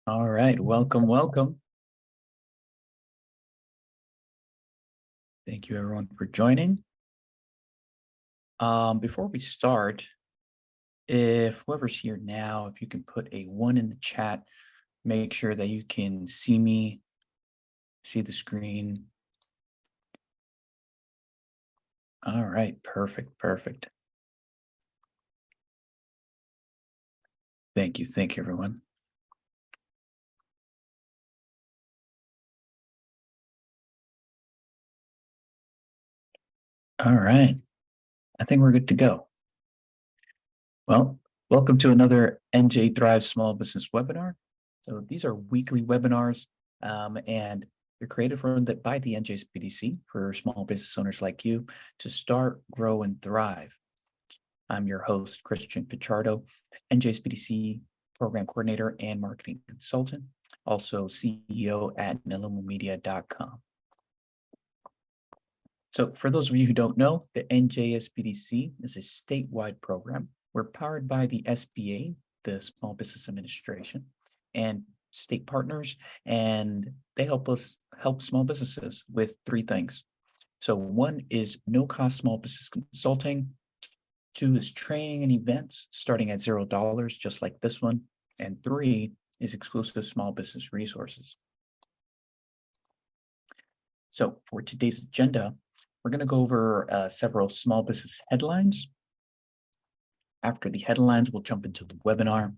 All right, welcome. Thank you everyone for joining. Before we start, if whoever's here now, if you can put a 1 in the chat, make sure that you can see me, see the screen. All right, perfect. Thank you everyone. All right, I think we're good to go. Well, welcome to another NJThrives Small Business webinar. So these are weekly webinars, and they're created by the NJSBDC for small business owners like you to start, grow, and thrive. I'm your host, Christian Pichardo, NJSBDC Program Coordinator and Marketing Consultant, also CEO at NelumaMedia.com. So for those of you who don't know, the NJSBDC is a statewide program. We're powered by the SBA, the Small Business Administration, and state partners, and they help small businesses with 3 things. So 1 is no-cost small business consulting. 2 is training and events starting at $0, just like this one. And 3 is exclusive small business resources. So for today's agenda, we're going to go over several small business headlines. After the headlines, we'll jump into the webinar,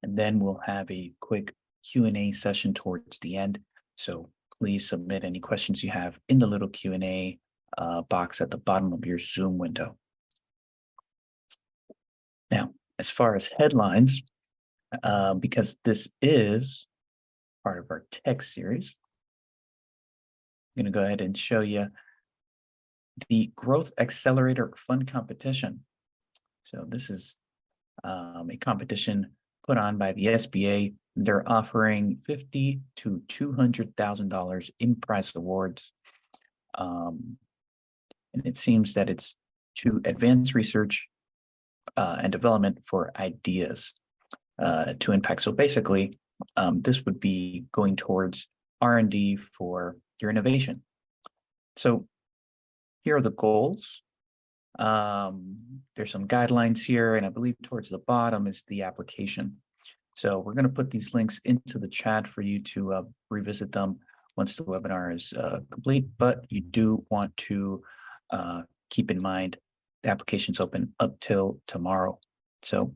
and then we'll have a quick Q&A session towards the end. So please submit any questions you have in the little Q&A box at the bottom of your Zoom window. Now, as far as headlines, because this is part of our tech series, I'm going to go ahead and show you the Growth Accelerator Fund Competition. So this is a competition put on by the SBA. They're offering $50,000 to $200,000 in prize awards. And it seems that it's to advance research and development for ideas to impact. So basically, this would be going towards R&D for your innovation. So here are the goals. There's some guidelines here, and I believe towards the bottom is the application. So we're going to put these links into the chat for you to revisit them once the webinar is complete, but you do want to keep in mind the application's open up till tomorrow. So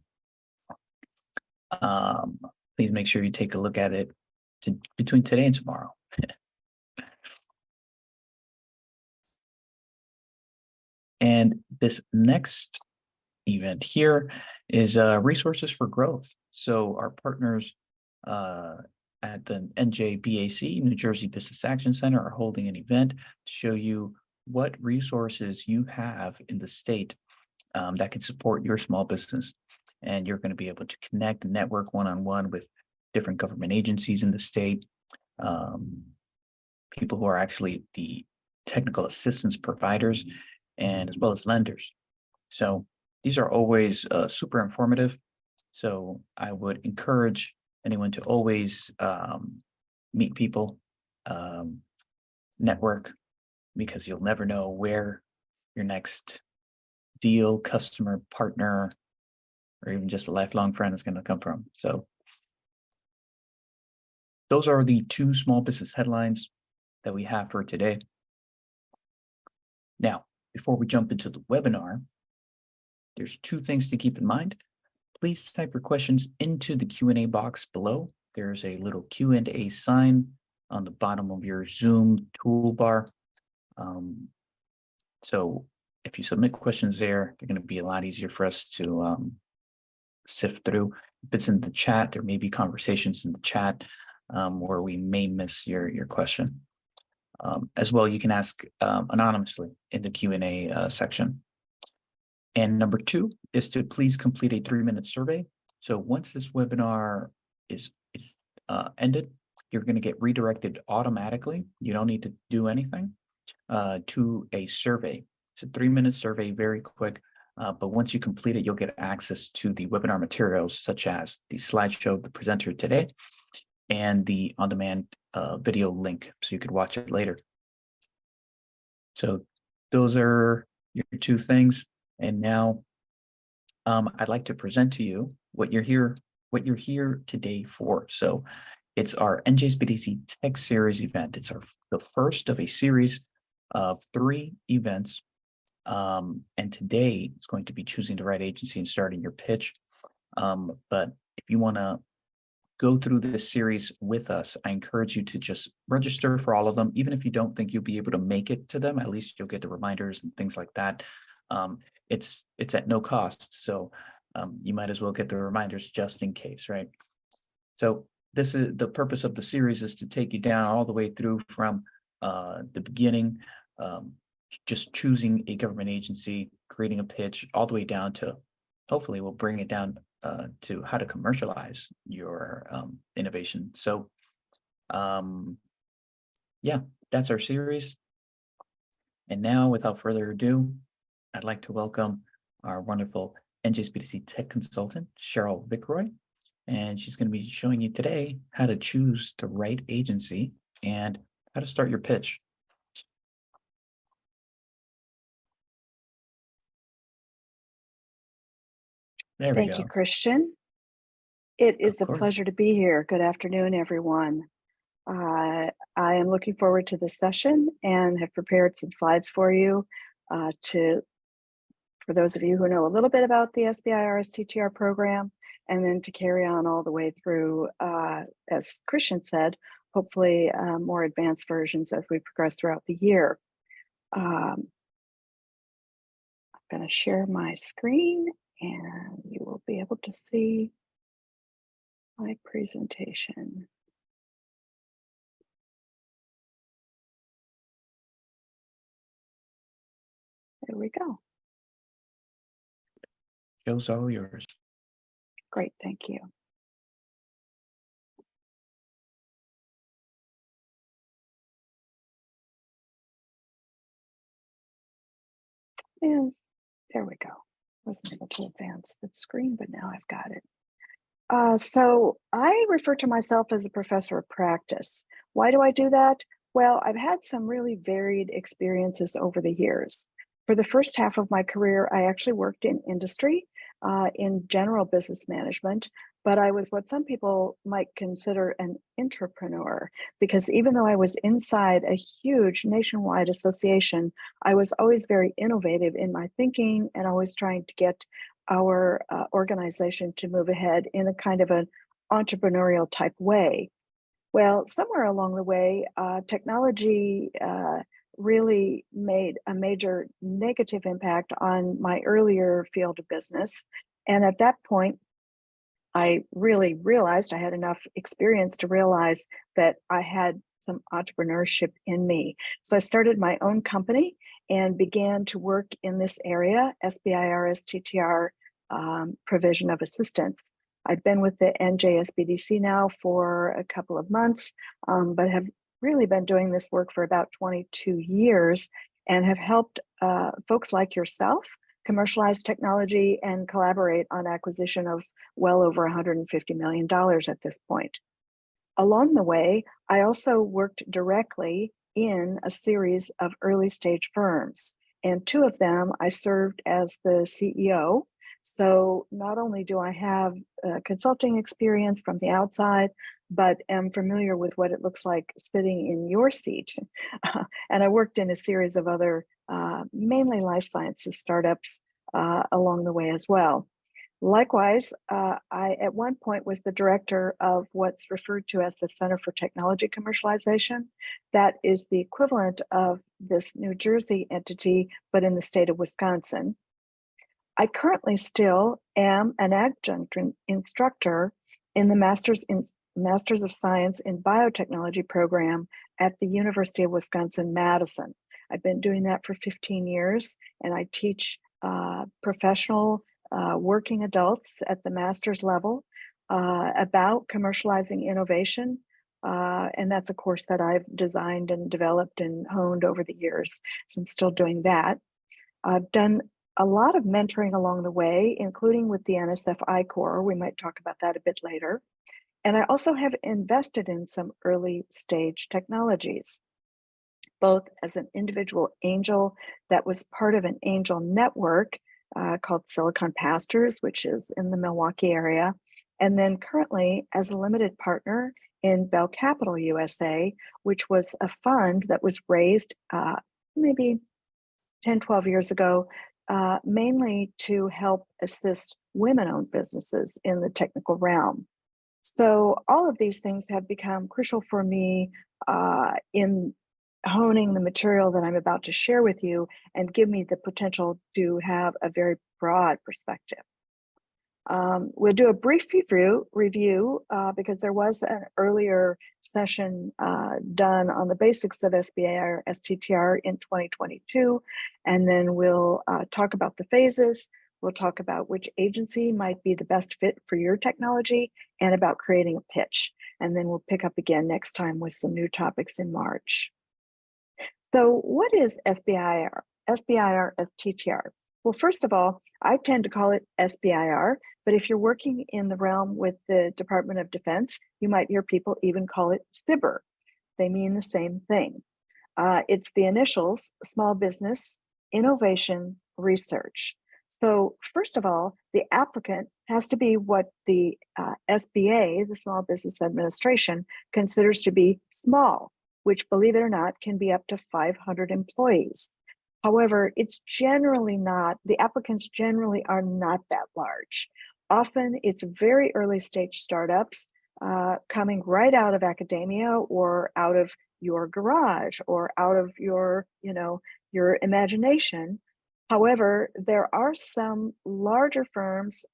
please make sure you take a look at it between today and tomorrow. And this next event here is Resources for Growth. So our partners at the NJBAC, New Jersey Business Action Center, are holding an event to show you what resources you have in the state that can support your small business. And you're going to be able to connect and network one-on-one with different government agencies in the state, people who are actually the technical assistance providers, and as well as lenders. So these are always super informative. So I would encourage anyone to always meet people, network, because you'll never know where your next deal, customer, partner, or even just a lifelong friend is going to come from. So those are the 2 small business headlines that we have for today. Now, before we jump into the webinar, there's 2 things to keep in mind. Please type your questions into the Q&A box below. There's a little Q&A sign on the bottom of your Zoom toolbar. So if you submit questions there, they're going to be a lot easier for us to sift through. If it's in the chat, there may be conversations in the chat where we may miss your question. As well, you can ask anonymously in the Q&A section. And number 2 is to please complete a 3-minute survey. So once this webinar is ended, you're going to get redirected automatically. You don't need to do anything to a survey. It's a 3-minute survey, very quick. But once you complete it, you'll get access to the webinar materials, such as the slideshow of the presenter today, and the on-demand video link, so you could watch it later. So those are your two things. And now I'd like to present to you what you're here today for. So it's our NJSBDC Tech Series event. It's the first of a series of 3 events. And today it's going to be choosing the right agency and starting your pitch. But if you want to go through this series with us, I encourage you to just register for all of them. Even if you don't think you'll be able to make it to them, at least you'll get the reminders and things like that. It's at no cost, so you might as well get the reminders just in case, right? So this is the purpose of the series, is to take you down all the way through from the beginning, just choosing a government agency, creating a pitch, all the way down to, hopefully we'll bring it down to how to commercialize your innovation. So yeah, that's our series. And now, without further ado, I'd like to welcome our wonderful NJSBDC Tech Consultant, Cheryl Vickroy. And she's going to be showing you today how to choose the right agency and how to start your pitch. There we go. Thank you, Christian. It is a course. pleasure to be here. Good afternoon, everyone. I am looking forward to this session and have prepared some slides for you for those of you who know a little bit about the SBIR STTR program, and then to carry on all the way through, as Christian said, hopefully more advanced versions as we progress throughout the year. I'm going to share my screen and you will be able to see my presentation. There we go. Show's all yours. Great, thank you. And there we go. Wasn't able to advance the screen, but now I've got it. So I refer to myself as a professor of practice. Why do I do that? Well, I've had some really varied experiences over the years. For the first half of my career, I actually worked in industry, in general business management, but I was what some people might consider an entrepreneur, because even though I was inside a huge nationwide association, I was always very innovative in my thinking and always trying to get our organization to move ahead in a kind of an entrepreneurial type way. Well, somewhere along the way, technology really made a major negative impact on my earlier field of business. And at that point, I really realized I had enough experience to realize that I had some entrepreneurship in me. So I started my own company and began to work in this area, SBIR STTR provision of assistance. I've been with the NJSBDC now for a couple of months, but have really been doing this work for about 22 years and have helped folks like yourself commercialize technology and collaborate on acquisition of well over $150 million at this point. Along the way, I also worked directly in a series of early stage firms, and 2 of them I served as the CEO. So not only do I have consulting experience from the outside, but am familiar with what it looks like sitting in your seat. And I worked in a series of other, mainly life sciences startups along the way as well. Likewise, I at one point was the director of what's referred to as the Center for Technology Commercialization. That is the equivalent of this New Jersey entity, but in the state of Wisconsin. I currently still am an adjunct instructor in the Masters of Science in Biotechnology program at the University of Wisconsin-Madison. I've been doing that for 15 years, and I teach professional working adults at the master's level about commercializing innovation. And that's a course that I've designed and developed and honed over the years. So I'm still doing that. I've done a lot of mentoring along the way, including with the NSF I-Corps. We might talk about that a bit later. And I also have invested in some early stage technologies, both as an individual angel that was part of an angel network called Silicon Pastors, which is in the Milwaukee area, and then currently as a limited partner in Bell Capital USA, which was a fund that was raised maybe 10, 12 years ago, mainly to help assist women-owned businesses in the technical realm. So all of these things have become crucial for me in honing the material that I'm about to share with you and give me the potential to have a very broad perspective. We'll do a brief review because there was an earlier session done on the basics of SBIR, STTR in 2022, and then we'll talk about the phases. We'll talk about which agency might be the best fit for your technology and about creating a pitch. And then we'll pick up again next time with some new topics in March. So what is SBIR, STTR? Well, first of all, I tend to call it SBIR, but if you're working in the realm with the Department of Defense, you might hear people even call it SBIR. They mean the same thing. It's the initials, Small Business Innovation Research. So first of all, the applicant has to be what the SBA, the Small Business Administration, considers to be small, which, believe it or not, can be up to 500 employees. However, it's generally not, the applicants generally are not that large. Often it's very early stage startups coming right out of academia or out of your garage or out of your, your imagination. However, there are some larger firms,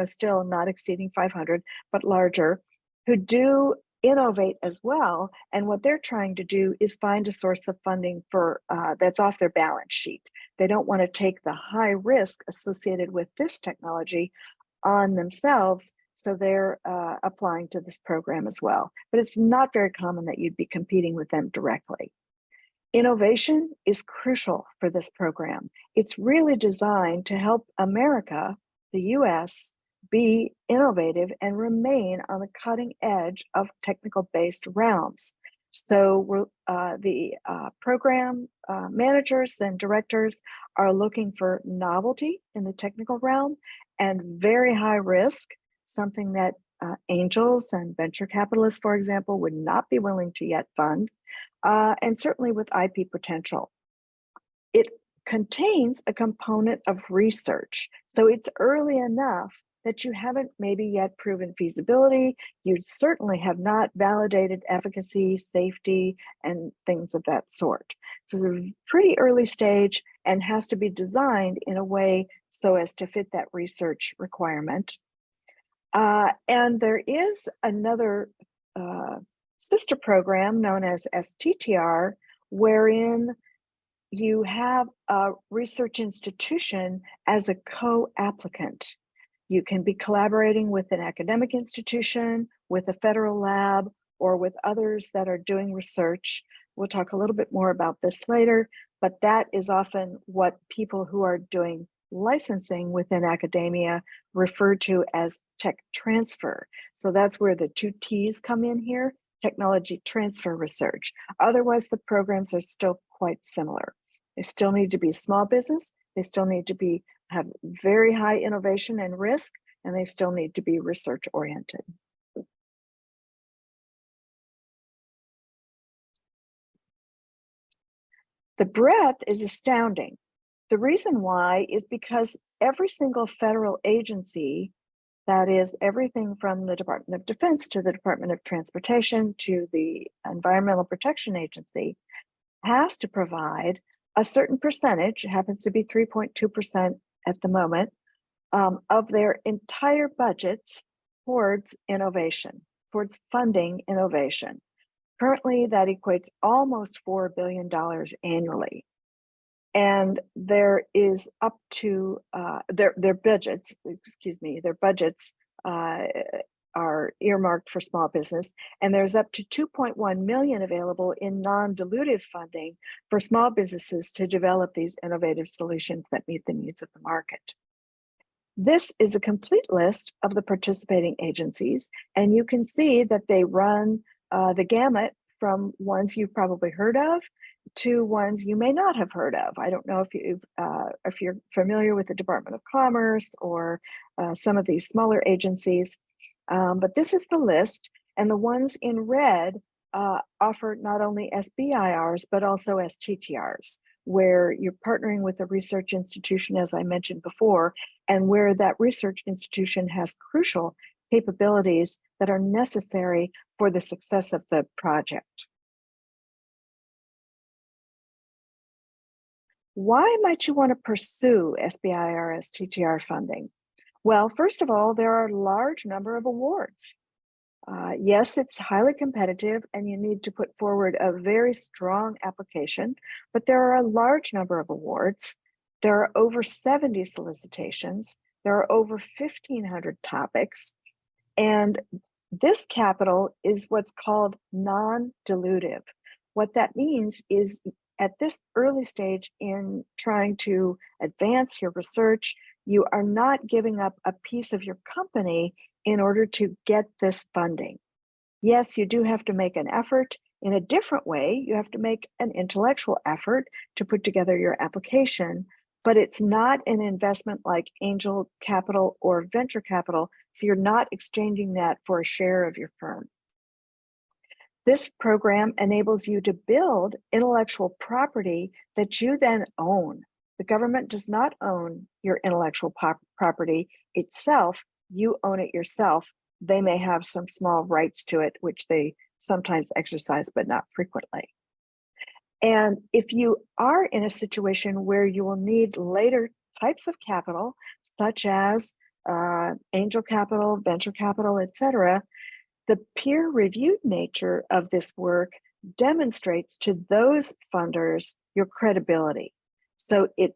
still not exceeding 500, but larger, who do innovate as well. And what they're trying to do is find a source of funding for that's off their balance sheet. They don't want to take the high risk associated with this technology on themselves. So they're applying to this program as well. But it's not very common that you'd be competing with them directly. Innovation is crucial for this program. It's really designed to help America, the US, be innovative and remain on the cutting edge of technical-based realms. So the program managers and directors are looking for novelty in the technical realm and very high risk, something that angels and venture capitalists, for example, would not be willing to yet fund, and certainly with IP potential. It contains a component of research. So it's early enough that you haven't maybe yet proven feasibility. You certainly have not validated efficacy, safety, and things of that sort. So they're pretty early stage and has to be designed in a way so as to fit that research requirement. And there is another sister program known as STTR, wherein you have a research institution as a co-applicant. You can be collaborating with an academic institution, with a federal lab, or with others that are doing research. We'll talk a little bit more about this later, but that is often what people who are doing licensing within academia refer to as tech transfer. So that's where the two T's come in here, technology transfer research. Otherwise, the programs are still quite similar. They still need to be small business. They still need to have very high innovation and risk, and they still need to be research oriented. The breadth is astounding. The reason why is because every single federal agency, that is everything from the Department of Defense to the Department of Transportation to the Environmental Protection Agency, has to provide a certain percentage, it happens to be 3.2% at the moment, of their entire budgets towards innovation, towards funding innovation. Currently, that equates almost $4 billion annually. And there is up to their budgets are earmarked for small business, and there's up to 2.1 million available in non-dilutive funding for small businesses to develop these innovative solutions that meet the needs of the market. This is a complete list of the participating agencies, and you can see that they run the gamut from ones you've probably heard of to ones you may not have heard of. I don't know if you're familiar with the Department of Commerce or some of these smaller agencies, but this is the list, and the ones in red offer not only SBIRs but also STTRs, where you're partnering with a research institution, as I mentioned before, and where that research institution has crucial capabilities that are necessary for the success of the project. Why might you want to pursue SBIR STTR funding? Well, first of all, there are a large number of awards. Yes, it's highly competitive and you need to put forward a very strong application, but there are a large number of awards. There are over 70 solicitations. There are over 1,500 topics. And this capital is what's called non-dilutive. What that means is at this early stage in trying to advance your research, you are not giving up a piece of your company in order to get this funding. Yes, you do have to make an effort in a different way. You have to make an intellectual effort to put together your application, but it's not an investment like angel capital or venture capital, so you're not exchanging that for a share of your firm. This program enables you to build intellectual property that you then own. The government does not own your intellectual property itself. You own it yourself. They may have some small rights to it, which they sometimes exercise, but not frequently. And if you are in a situation where you will need later types of capital, such as angel capital, venture capital, etc., the peer-reviewed nature of this work demonstrates to those funders your credibility. So it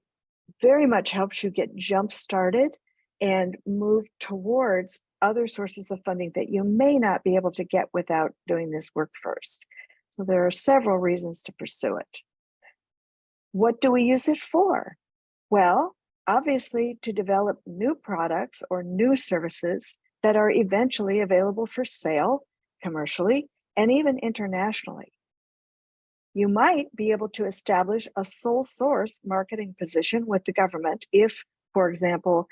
very much helps you get jump-started and move towards other sources of funding that you may not be able to get without doing this work first. So there are several reasons to pursue it. What do we use it for? Well, obviously to develop new products or new services that are eventually available for sale commercially and even internationally. You might be able to establish a sole source marketing position with the government if, for example,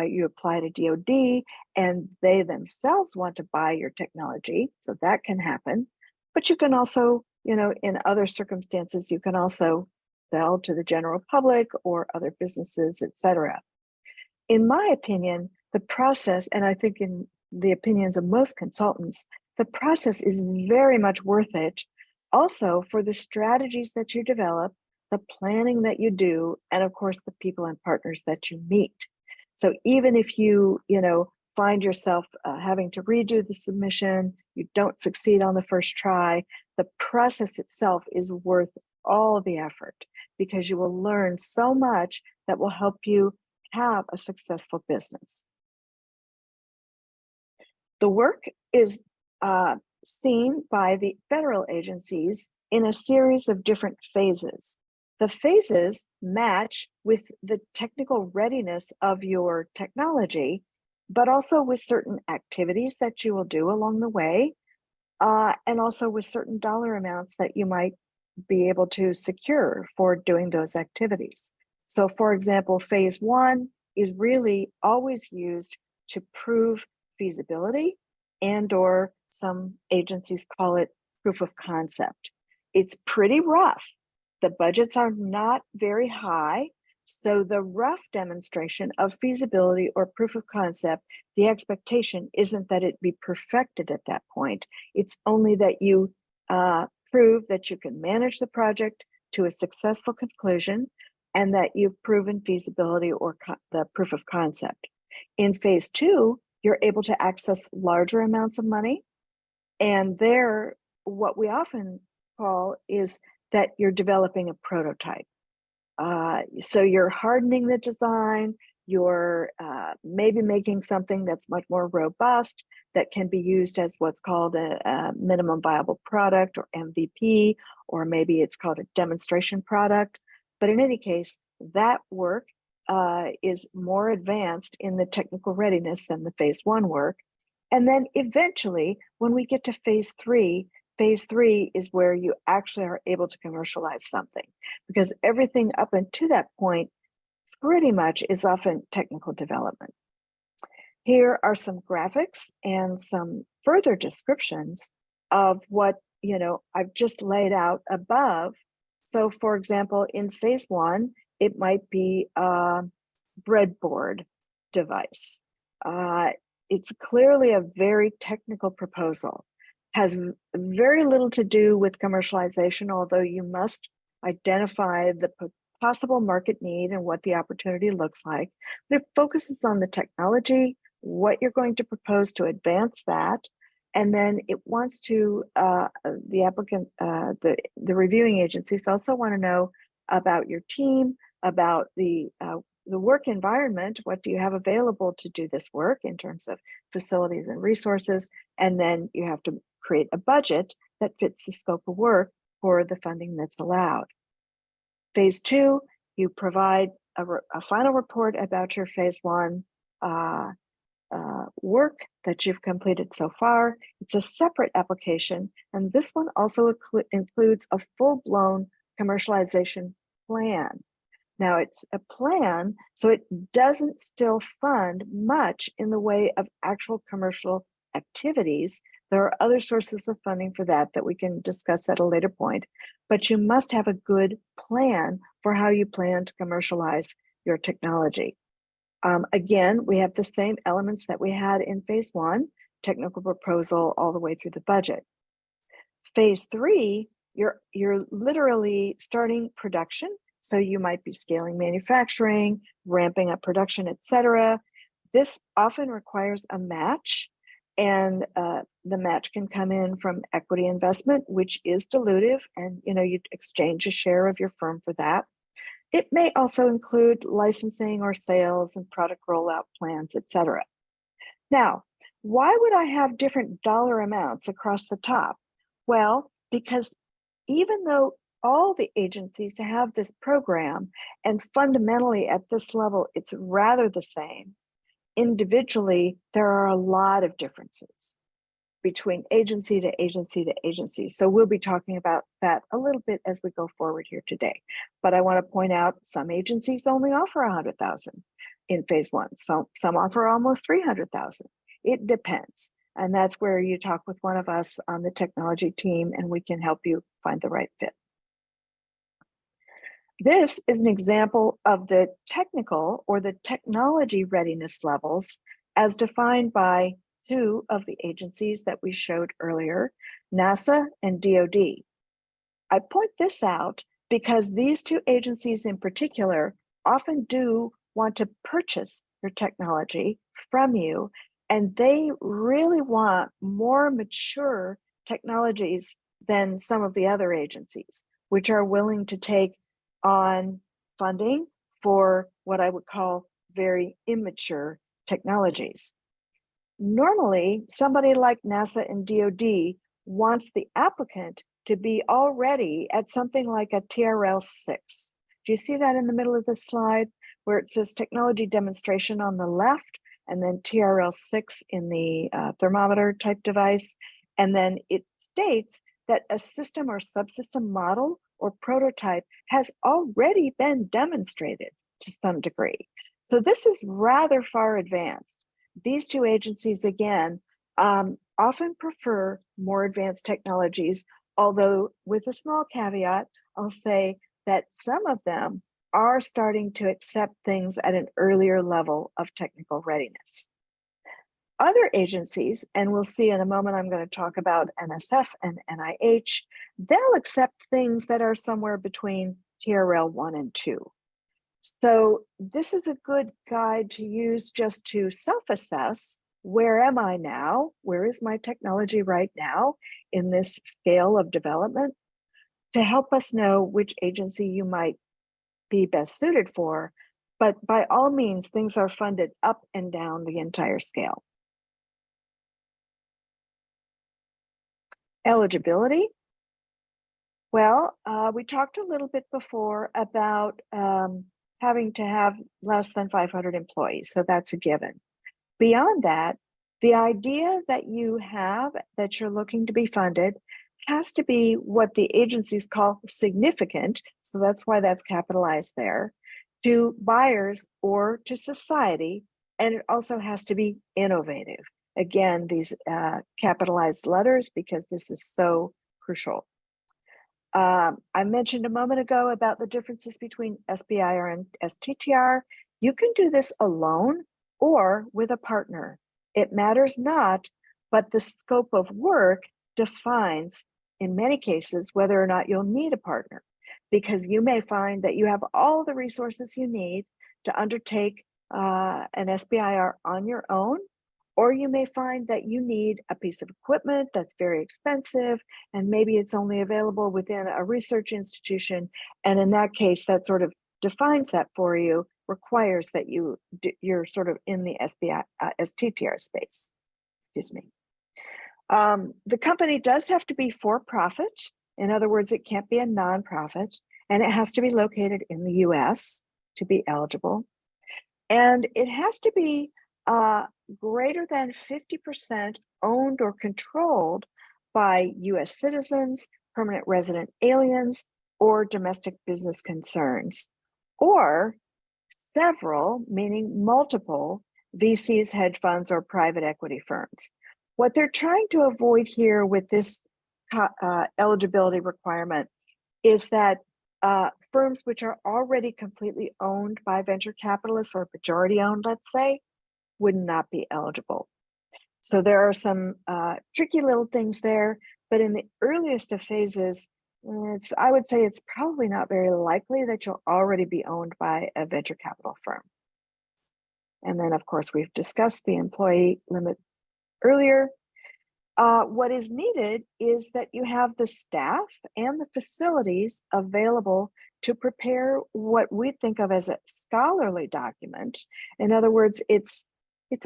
you apply to DoD and they themselves want to buy your technology, so that can happen. But you can also, in other circumstances, you can also sell to the general public or other businesses, etc. In my opinion, the process, and I think in the opinions of most consultants, the process is very much worth it. Also for the strategies that you develop, the planning that you do, and of course the people and partners that you meet. So even if you find yourself having to redo the submission, you don't succeed on the first try, the process itself is worth all of the effort because you will learn so much that will help you have a successful business. The work is seen by the federal agencies in a series of different phases. The phases match with the technical readiness of your technology, but also with certain activities that you will do along the way, and also with certain dollar amounts that you might be able to secure for doing those activities. So for example, phase 1 is really always used to prove feasibility, and or some agencies call it proof of concept. It's pretty rough. The budgets are not very high, so the rough demonstration of feasibility or proof of concept, the expectation isn't that it be perfected at that point. It's only that you prove that you can manage the project to a successful conclusion and that you've proven feasibility or the proof of concept. In phase 2, you're able to access larger amounts of money. And there, what we often call is that you're developing a prototype. So you're hardening the design, you're maybe making something that's much more robust that can be used as what's called a minimum viable product or MVP, or maybe it's called a demonstration product. But in any case, that work is more advanced in the technical readiness than the phase one work. And then eventually, when we get to phase three is where you actually are able to commercialize something, because everything up until that point pretty much is often technical development. Here are some graphics and some further descriptions of what I've just laid out above. So for example, in phase one, it might be a breadboard device. It's clearly a very technical proposal, has very little to do with commercialization, although you must identify the possible market need and what the opportunity looks like. But it focuses on the technology, what you're going to propose to advance that, and then it wants to, the applicant, the reviewing agencies also want to know about your team, about the work environment. What do you have available to do this work in terms of facilities and resources? And then you have to create a budget that fits the scope of work for the funding that's allowed. Phase two, you provide a final report about your phase one work that you've completed so far. It's a separate application, and this one also includes a full-blown commercialization plan. Now it's a plan, so it doesn't still fund much in the way of actual commercial activities. There are other sources of funding for that we can discuss at a later point, but you must have a good plan for how you plan to commercialize your technology. Again, we have the same elements that we had in phase one, technical proposal all the way through the budget. Phase three, you're literally starting production. So you might be scaling manufacturing, ramping up production, etc. This often requires a match, and the match can come in from equity investment, which is dilutive, and you exchange a share of your firm for that. It may also include licensing or sales and product rollout plans, etc. Now, why would I have different dollar amounts across the top? Well, because even though all the agencies have this program, and fundamentally at this level, it's rather the same, individually, there are a lot of differences between agency to agency to agency. So we'll be talking about that a little bit as we go forward here today. But I want to point out some agencies only offer 100,000 in phase one. So some offer almost 300,000. It depends. And that's where you talk with one of us on the technology team, and we can help you find the right fit. This is an example of the technical or the technology readiness levels as defined by two of the agencies that we showed earlier, NASA and DoD. I point this out because these two agencies in particular often do want to purchase your technology from you, and they really want more mature technologies than some of the other agencies, which are willing to take on funding for what I would call very immature technologies. Normally, somebody like NASA and DoD wants the applicant to be already at something like a TRL 6. Do you see that in the middle of the slide where it says technology demonstration on the left and then TRL 6 in the thermometer type device? And then it states that a system or subsystem model or prototype has already been demonstrated to some degree. So this is rather far advanced. These two agencies, again, often prefer more advanced technologies, although with a small caveat, I'll say that some of them are starting to accept things at an earlier level of technical readiness. Other agencies, and we'll see in a moment, I'm going to talk about NSF and NIH, they'll accept things that are somewhere between TRL 1 and 2. So this is a good guide to use just to self-assess. Where am I now? Where is my technology right now in this scale of development? To help us know which agency you might be best suited for, but by all means, things are funded up and down the entire scale. Eligibility. Well, we talked a little bit before about having to have less than 500 employees. So that's a given. Beyond that, the idea that you have that you're looking to be funded has to be what the agencies call significant. So that's why that's capitalized there, to buyers or to society. And it also has to be innovative. Again, these capitalized letters, because this is so crucial. I mentioned a moment ago about the differences between SBIR and STTR. You can do this alone or with a partner. It matters not, but the scope of work defines, in many cases, whether or not you'll need a partner, because you may find that you have all the resources you need to undertake an SBIR on your own, or you may find that you need a piece of equipment that's very expensive, and maybe it's only available within a research institution. And in that case, that sort of defines that for you, requires that you're sort of in the STTR space. Excuse me. The company does have to be for profit. In other words, it can't be a nonprofit, and it has to be located in the US to be eligible. And it has to be greater than 50% owned or controlled by US citizens, permanent resident aliens, or domestic business concerns, or several, meaning multiple, VCs, hedge funds, or private equity firms. What they're trying to avoid here with this eligibility requirement is that firms which are already completely owned by venture capitalists or majority owned, let's say, would not be eligible. So there are some tricky little things there, but in the earliest of phases, I would say it's probably not very likely that you'll already be owned by a venture capital firm. And then, of course, we've discussed the employee limit earlier. What is needed is that you have the staff and the facilities available to prepare what we think of as a scholarly document. In other words, it's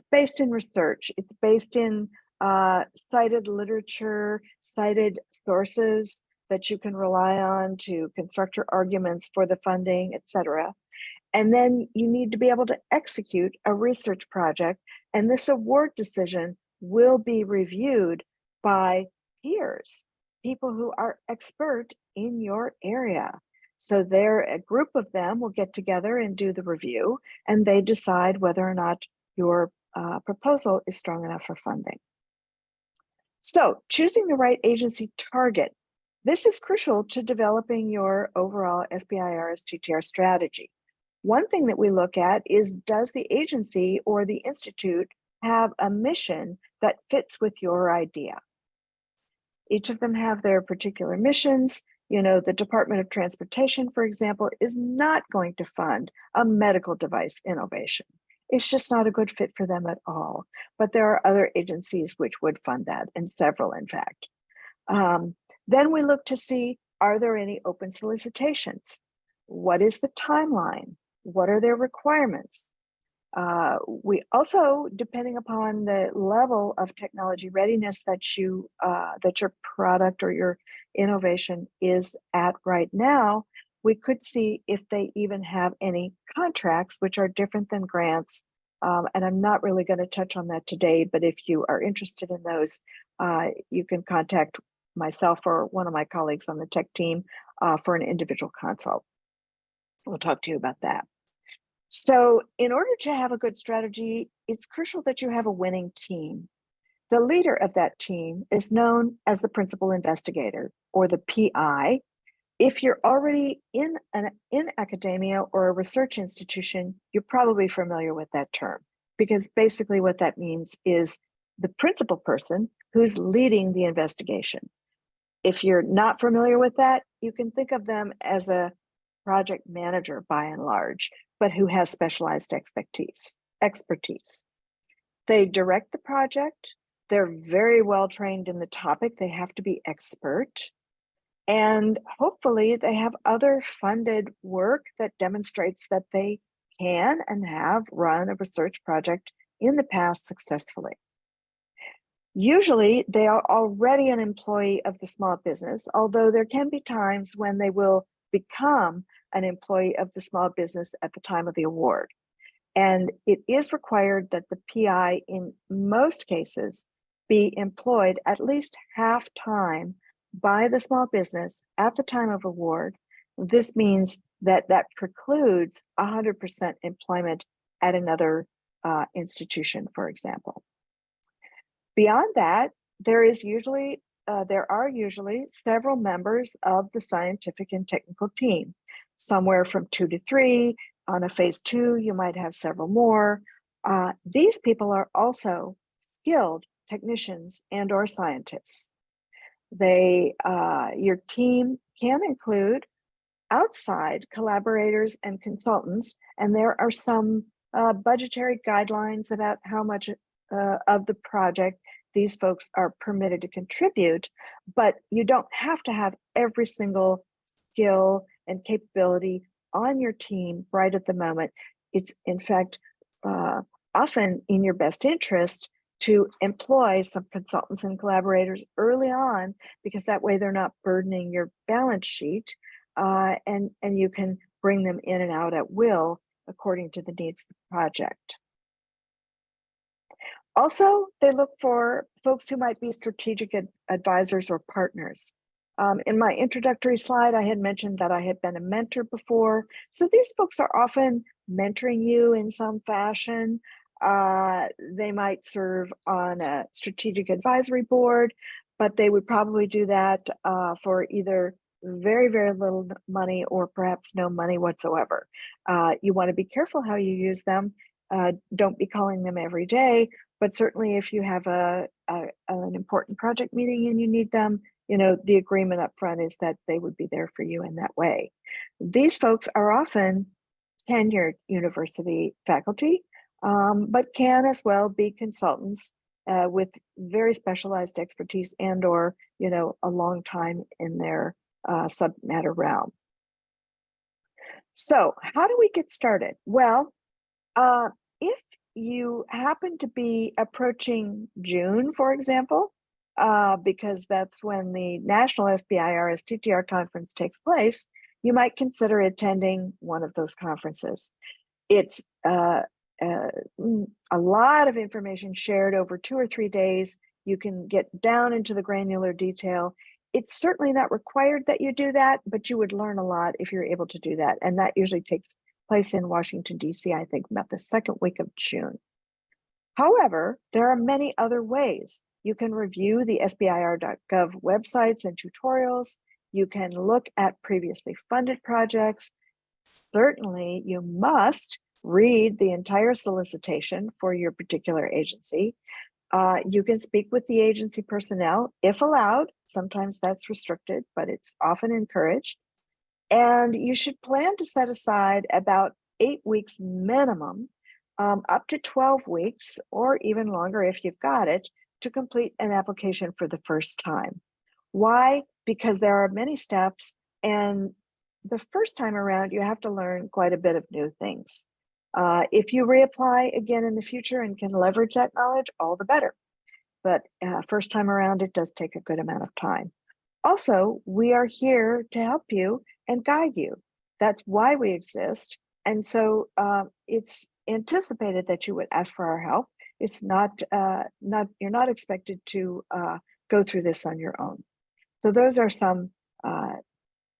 based in research. It's based in cited literature, cited sources that you can rely on to construct your arguments for the funding, et cetera. And then you need to be able to execute a research project. And this award decision will be reviewed by peers, people who are expert in your area. So a group of them will get together and do the review, and they decide whether or not your proposal is strong enough for funding. So choosing the right agency target. This is crucial to developing your overall SBIR STTR strategy. One thing that we look at is, does the agency or the institute have a mission that fits with your idea? Each of them have their particular missions. You know, the Department of Transportation, for example, is not going to fund a medical device innovation. It's just not a good fit for them at all. But there are other agencies which would fund that, and several, in fact. Then we look to see, are there any open solicitations? What is the timeline? What are their requirements? We also, depending upon the level of technology readiness that that your product or your innovation is at right now, we could see if they even have any contracts, which are different than grants. And I'm not really going to touch on that today, but if you are interested in those, you can contact myself or one of my colleagues on the tech team for an individual consult. We'll talk to you about that. So in order to have a good strategy, it's crucial that you have a winning team. The leader of that team is known as the principal investigator, or the PI. If you're already in academia or a research institution, you're probably familiar with that term, because basically what that means is the principal person who's leading the investigation. If you're not familiar with that, you can think of them as a project manager by and large, but who has specialized expertise. They direct the project. They're very well trained in the topic. They have to be expert. And hopefully they have other funded work that demonstrates that they can and have run a research project in the past successfully. Usually they are already an employee of the small business, although there can be times when they will become an employee of the small business at the time of the award. And it is required that the PI in most cases be employed at least half-time by the small business at the time of award. This means that that precludes 100% employment at another institution, for example. Beyond that, there are usually several members of the scientific and technical team, somewhere from 2 to 3. On a phase 2, you might have several more. These people are also skilled technicians and or scientists. Your team can include outside collaborators and consultants, and there are some budgetary guidelines about how much of the project these folks are permitted to contribute, but you don't have to have every single skill and capability on your team right at the moment. It's in fact often in your best interest to employ some consultants and collaborators early on, because that way they're not burdening your balance sheet, and you can bring them in and out at will according to the needs of the project. Also, they look for folks who might be strategic advisors or partners. In my introductory slide, I had mentioned that I had been a mentor before. So these folks are often mentoring you in some fashion. They might serve on a strategic advisory board, but they would probably do that for either very, very little money or perhaps no money whatsoever. You want to be careful how you use them. Don't be calling them every day, but certainly if you have an important project meeting and you need them, the agreement up front is that they would be there for you in that way. These folks are often tenured university faculty, but can as well be consultants with very specialized expertise and or, a long time in their subject matter realm. So how do we get started? Well, if you happen to be approaching June, for example, because that's when the National SBIR STTR conference takes place, you might consider attending one of those conferences. It's a lot of information shared over 2 or 3 days. You can get down into the granular detail. It's certainly not required that you do that, but you would learn a lot if you're able to do that. And that usually takes place in Washington, D.C., I think about the second week of June. However, there are many other ways. You can review the SBIR.gov websites and tutorials. You can look at previously funded projects. Certainly, you must read the entire solicitation for your particular agency. You can speak with the agency personnel if allowed. Sometimes that's restricted, but it's often encouraged. And you should plan to set aside about 8 weeks minimum, up to 12 weeks, or even longer if you've got it, to complete an application for the first time. Why? Because there are many steps, and the first time around, you have to learn quite a bit of new things. If you reapply again in the future and can leverage that knowledge, all the better. But first time around, it does take a good amount of time. Also, we are here to help you and guide you. That's why we exist. And so it's anticipated that you would ask for our help. It's you're not expected to go through this on your own. So those are some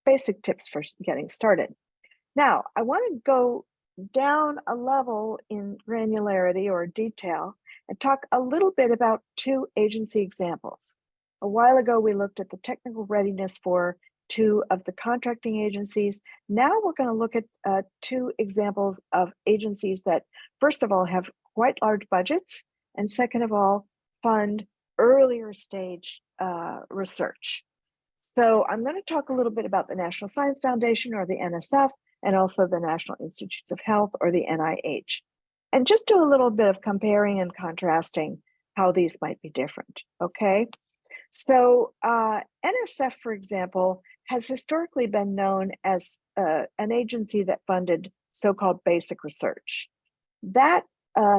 basic tips for getting started. Now, I want to go down a level in granularity or detail and talk a little bit about 2 agency examples. A while ago, we looked at the technical readiness for 2 of the contracting agencies. Now we're going to look at 2 examples of agencies that, first of all, have quite large budgets, and second of all, fund earlier stage research. So I'm going to talk a little bit about the National Science Foundation, or the NSF, and also the National Institutes of Health, or the NIH. And just do a little bit of comparing and contrasting how these might be different, okay? So NSF, for example, has historically been known as an agency that funded so-called basic research. That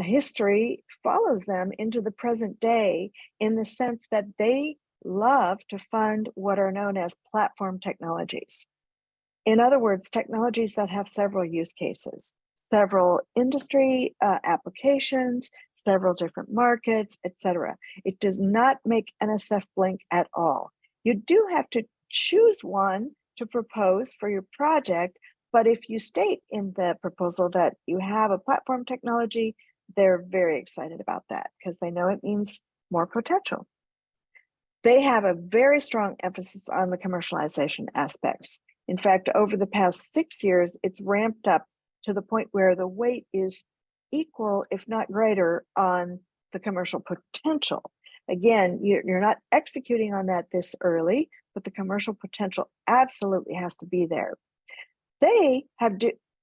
history follows them into the present day in the sense that they love to fund what are known as platform technologies. In other words, technologies that have several use cases, several industry applications, several different markets, etc. It does not make NSF blink at all. You do have to choose one to propose for your project, but if you state in the proposal that you have a platform technology, they're very excited about that because they know it means more potential. They have a very strong emphasis on the commercialization aspects. In fact, over the past 6 years, it's ramped up to the point where the weight is equal, if not greater, on the commercial potential. Again, you're not executing on that this early, but the commercial potential absolutely has to be there. They have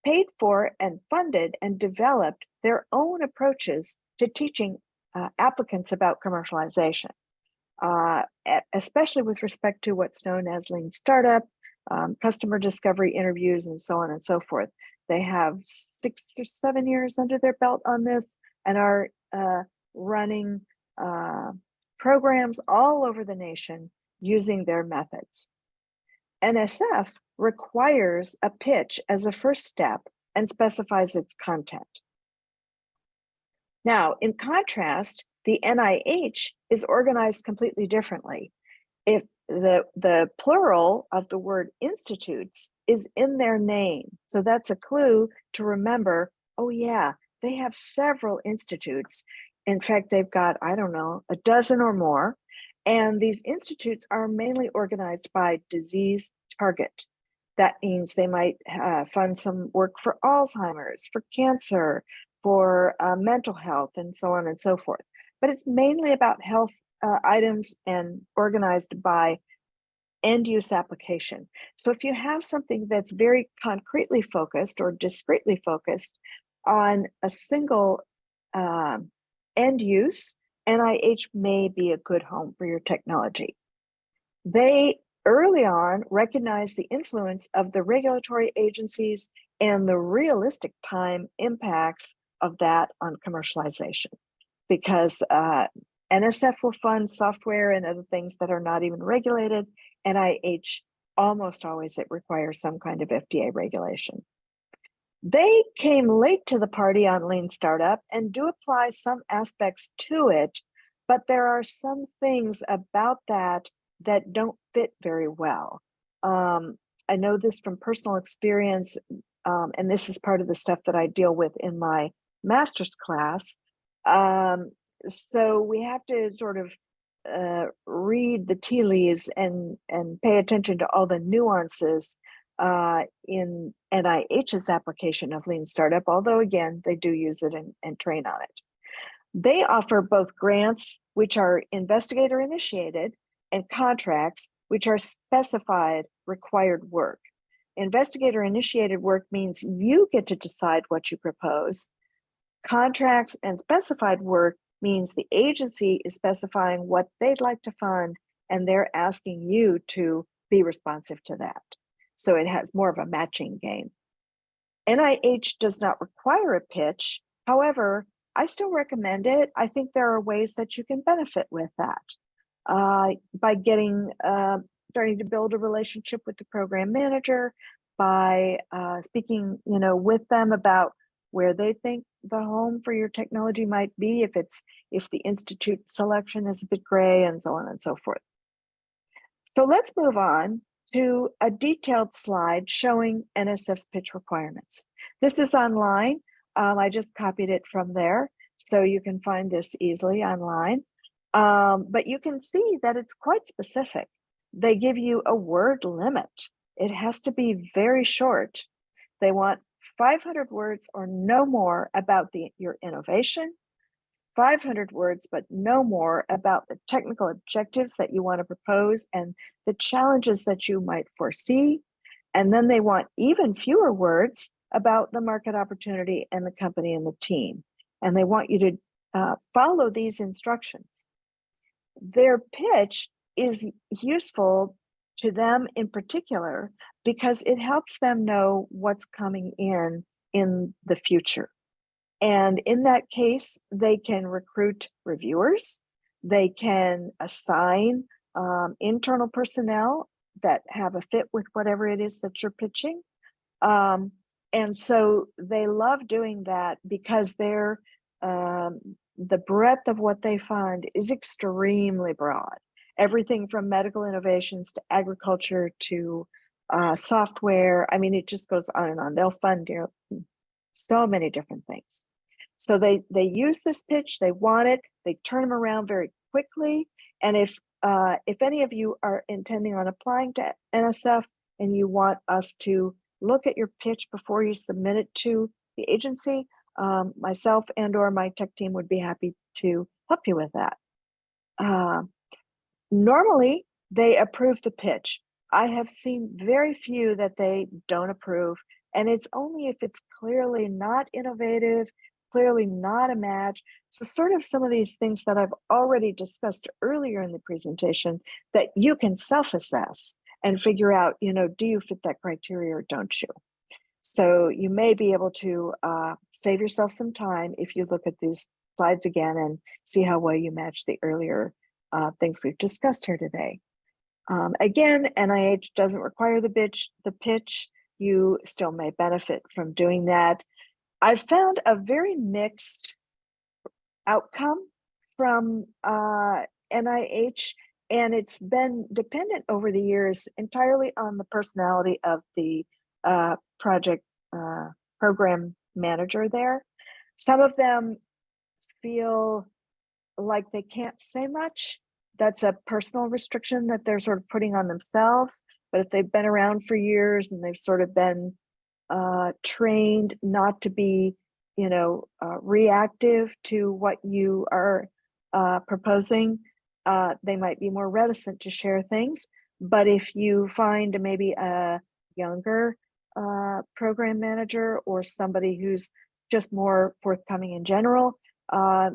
paid for and funded and developed their own approaches to teaching applicants about commercialization, especially with respect to what's known as lean startup, customer discovery interviews, and so on and so forth. They have 6 or 7 years under their belt on this and are running programs all over the nation using their methods. NSF requires a pitch as a first step and specifies its content. Now, in contrast, the NIH is organized completely differently. If the plural of the word institutes is in their name. So that's a clue to remember, oh yeah, they have several institutes. In fact, they've got, I don't know, a dozen or more. And these institutes are mainly organized by disease target. That means they might fund some work for Alzheimer's, for cancer, for mental health, and so on and so forth. But it's mainly about health items and organized by end use application. So if you have something that's very concretely focused or discretely focused on a single end use, NIH may be a good home for your technology. They early on recognized the influence of the regulatory agencies and the realistic time impacts of that on commercialization, because NSF will fund software and other things that are not even regulated. NIH, almost always it requires some kind of FDA regulation. They came late to the party on lean startup and do apply some aspects to it, but there are some things about that that don't fit very well. I know this from personal experience, and this is part of the stuff that I deal with in my master's class. So we have to sort of read the tea leaves and pay attention to all the nuances in NIH's application of lean startup, although again, they do use it and train on it. They offer both grants, which are investigator initiated, and contracts, which are specified required work. Investigator initiated work means you get to decide what you propose. Contracts and specified work means the agency is specifying what they'd like to fund, and they're asking you to be responsive to that. So it has more of a matching game. NIH does not require a pitch. However, I still recommend it. I think there are ways that you can benefit with that by starting to build a relationship with the program manager, by speaking, with them about where they think the home for your technology might be, if the institute selection is a bit gray, and so on and so forth. So let's move on to a detailed slide showing NSF's pitch requirements. This is online. I just copied it from there, so you can find this easily online. But you can see that it's quite specific. They give you a word limit. It has to be very short. They want 500 words or no more about your innovation, 500 words, but no more about the technical objectives that you want to propose and the challenges that you might foresee. And then they want even fewer words about the market opportunity and the company and the team. And they want you to follow these instructions. Their pitch is useful to them in particular because it helps them know what's coming in the future. And in that case, they can recruit reviewers, they can assign internal personnel that have a fit with whatever it is that you're pitching. And so they love doing that because they're the breadth of what they fund is extremely broad. Everything from medical innovations to agriculture to software. I mean, it just goes on and on. They'll fund so many different things. So they use this pitch, they want it, they turn them around very quickly. And if any of you are intending on applying to NSF and you want us to look at your pitch before you submit it to the agency, myself and or my tech team would be happy to help you with that. Normally, they approve the pitch. I have seen very few that they don't approve, and it's only if it's clearly not innovative, clearly not a match. So sort of some of these things that I've already discussed earlier in the presentation that you can self-assess and figure out, do you fit that criteria or don't you? So you may be able to save yourself some time if you look at these slides again and see how well you match the earlier things we've discussed here today. Again, NIH doesn't require the pitch. You still may benefit from doing that. I've found a very mixed outcome from NIH, and it's been dependent over the years entirely on the personality of the project program manager there. Some of them feel like they can't say much. That's a personal restriction that they're sort of putting on themselves. But if they've been around for years and they've sort of been trained not to be, reactive to what you are proposing, they might be more reticent to share things. But if you find maybe a younger program manager or somebody who's just more forthcoming in general,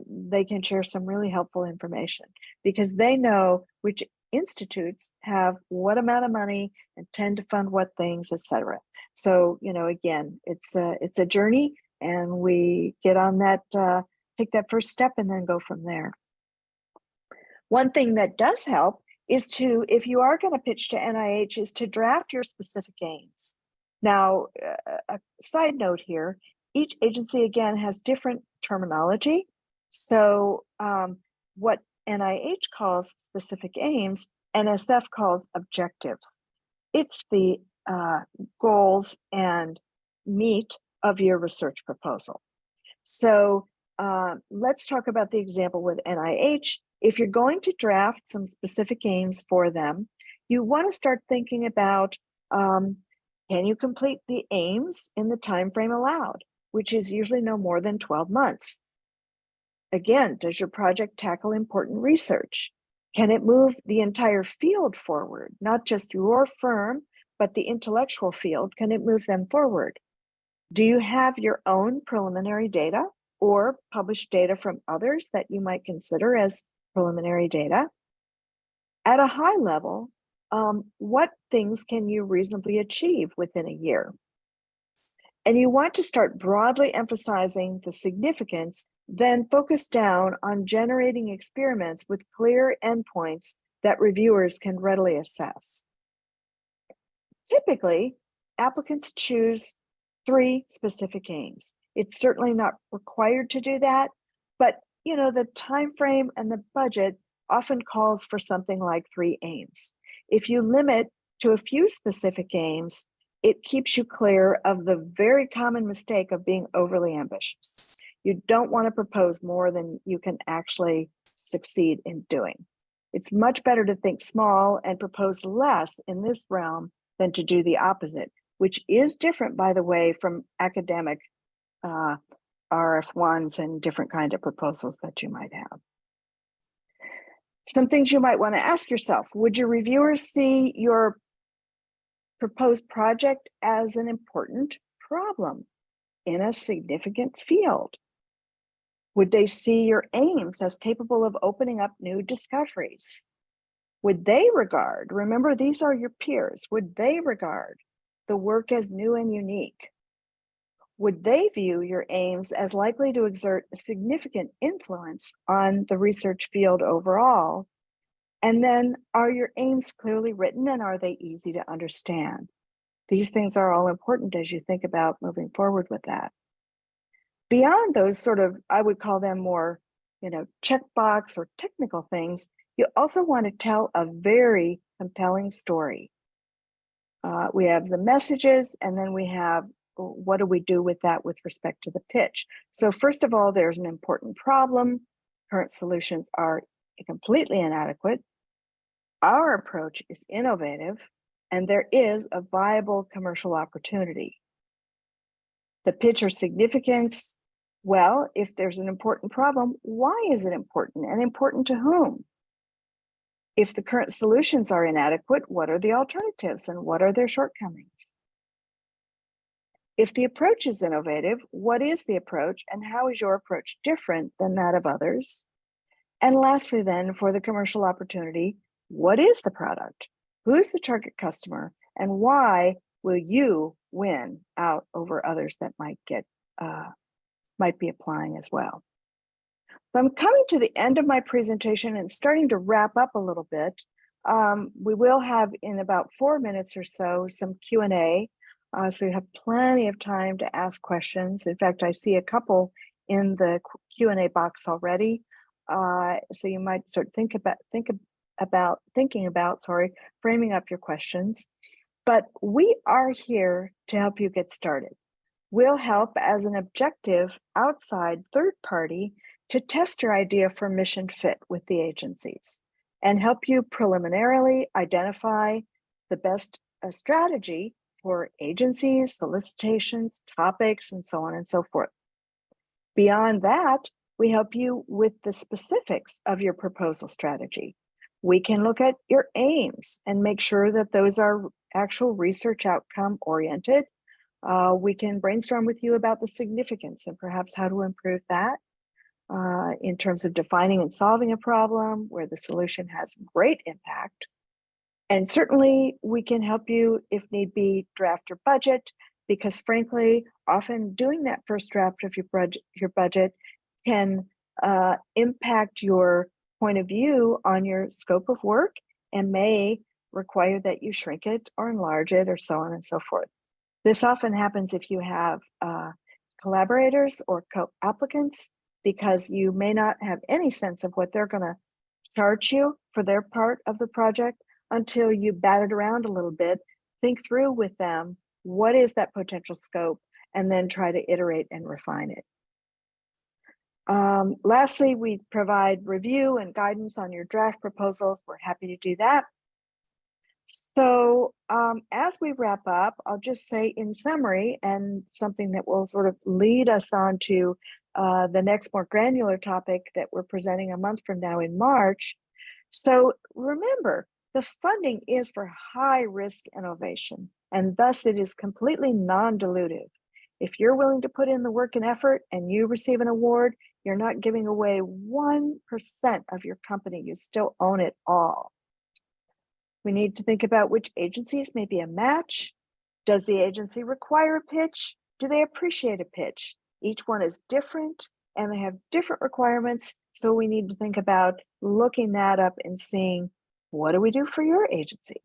they can share some really helpful information because they know which institutes have what amount of money and tend to fund what things, etc. So, again, it's a journey, and we get on that, take that first step and then go from there. One thing that does help is to, if you are going to pitch to NIH, is to draft your specific aims. Now, a side note here, each agency, again, has different terminology. So what NIH calls specific aims, NSF calls objectives. It's the goals and meat of your research proposal. So let's talk about the example with NIH. If you're going to draft some specific aims for them, you want to start thinking about, can you complete the aims in the time frame allowed, which is usually no more than 12 months? Again, does your project tackle important research? Can it move the entire field forward, not just your firm, but the intellectual field? Can it move them forward? Do you have your own preliminary data or published data from others that you might consider as preliminary data? At a high level, what things can you reasonably achieve within a year? And you want to start broadly emphasizing the significance, then focus down on generating experiments with clear endpoints that reviewers can readily assess. Typically, applicants choose 3 specific aims. It's certainly not required to do that, but the time frame and the budget often calls for something like 3 aims. If you limit to a few specific aims, it keeps you clear of the very common mistake of being overly ambitious. You don't want to propose more than you can actually succeed in doing. It's much better to think small and propose less in this realm than to do the opposite, which is different, by the way, from academic RF1s and different kind of proposals that you might have. Some things you might want to ask yourself: would your reviewers see your proposed project as an important problem in a significant field? Would they see your aims as capable of opening up new discoveries? Would they regard, remember, these are your peers, would they regard the work as new and unique? Would they view your aims as likely to exert a significant influence on the research field overall? And then, are your aims clearly written and are they easy to understand? These things are all important as you think about moving forward with that. Beyond those sort of, I would call them more, checkbox or technical things, you also want to tell a very compelling story. We have the messages, and then we have what do we do with that with respect to the pitch. So first of all, there's an important problem. Current solutions are completely inadequate. Our approach is innovative, and there is a viable commercial opportunity. The pitch or significance, well, if there's an important problem, why is it important and important to whom? If the current solutions are inadequate, what are the alternatives and what are their shortcomings? If the approach is innovative, what is the approach and how is your approach different than that of others? And lastly, then, for the commercial opportunity, what is the product? Who is the target customer? And why will you win out over others that might be applying as well? So I'm coming to the end of my presentation and starting to wrap up a little bit. We will have in about 4 minutes or so some Q&A, so you have plenty of time to ask questions. In fact, I see a couple in the Q&A box already, so you might start thinking about framing up your questions. But we are here to help you get started. We'll help as an objective outside third party to test your idea for mission fit with the agencies and help you preliminarily identify the best strategy for agencies, solicitations, topics, and so on and so forth. Beyond that, we help you with the specifics of your proposal strategy. We can look at your aims and make sure that those are actual research outcome oriented. We can brainstorm with you about the significance and perhaps how to improve that in terms of defining and solving a problem where the solution has great impact. And certainly we can help you, if need be, draft your budget, because frankly, often doing that first draft of your budget can impact your point of view on your scope of work and may require that you shrink it or enlarge it or so on and so forth. This often happens if you have collaborators or co-applicants, because you may not have any sense of what they're going to charge you for their part of the project until you bat it around a little bit, think through with them what is that potential scope, and then try to iterate and refine it. Lastly, we provide review and guidance on your draft proposals. We're happy to do that. So as we wrap up, I'll just say in summary, and something that will sort of lead us on to the next more granular topic that we're presenting a month from now in March. So remember, the funding is for high risk innovation, and thus it is completely non-dilutive. If you're willing to put in the work and effort and you receive an award, you're not giving away 1% of your company. You still own it all. We need to think about which agencies may be a match. Does the agency require a pitch? Do they appreciate a pitch? Each one is different and they have different requirements. So we need to think about looking that up and seeing, what do we do for your agency?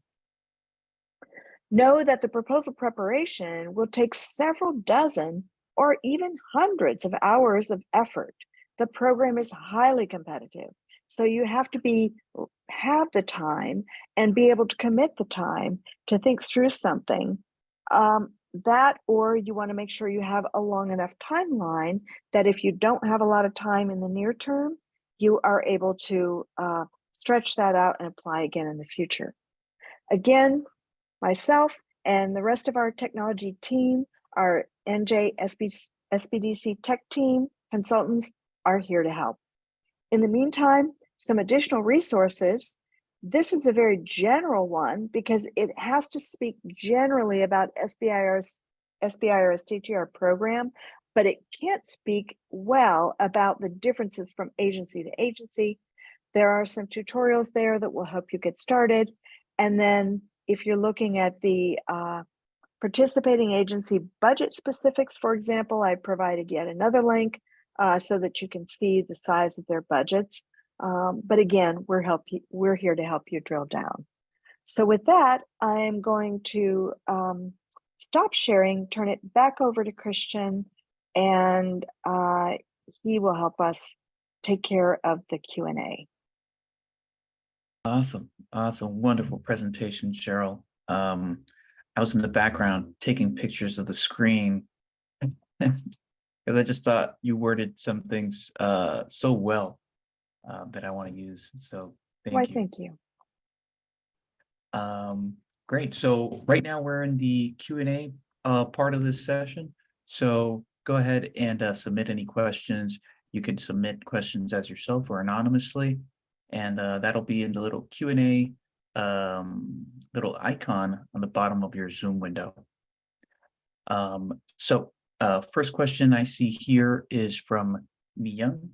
Know that the proposal preparation will take several dozen or even hundreds of hours of effort. The program is highly competitive. So you have to have the time and be able to commit the time to think through something or you want to make sure you have a long enough timeline that if you don't have a lot of time in the near term, you are able to stretch that out and apply again in the future. Again, myself and the rest of our technology team, our NJSBDC Tech Team Consultants are here to help. In the meantime, some additional resources. This is a very general one because it has to speak generally about SBIR's STTR program, but it can't speak well about the differences from agency to agency. There are some tutorials there that will help you get started. And then if you're looking at the participating agency budget specifics, for example, I provided yet another link so that you can see the size of their budgets. But again, we're here to help you drill down. So with that, I'm going to stop sharing, turn it back over to Christian, and he will help us take care of the Q&A. Awesome. Wonderful presentation, Cheryl. I was in the background taking pictures of the screen because I just thought you worded some things so well that I want to use. So thank you. Thank you. Great. So right now we're in the Q&A part of this session. So go ahead and submit any questions. You can submit questions as yourself or anonymously, and that'll be in the little Q&A little icon on the bottom of your Zoom window. First question I see here is from Miyang,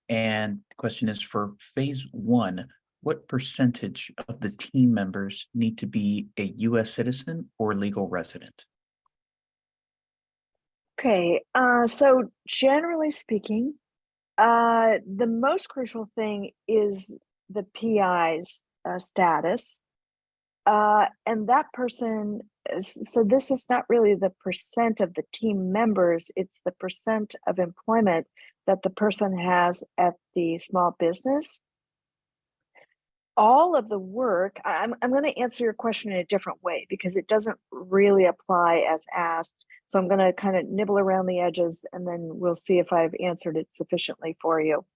and the question is for phase 1. What percentage of the team members need to be a U.S. citizen or legal resident? Okay, so generally speaking, the most crucial thing is the PI's status. And that person, so this is not really the percent of the team members, it's the percent of employment that the person has at the small business. All of the work, I'm going to answer your question in a different way because it doesn't really apply as asked. So I'm going to kind of nibble around the edges and then we'll see if I've answered it sufficiently for you.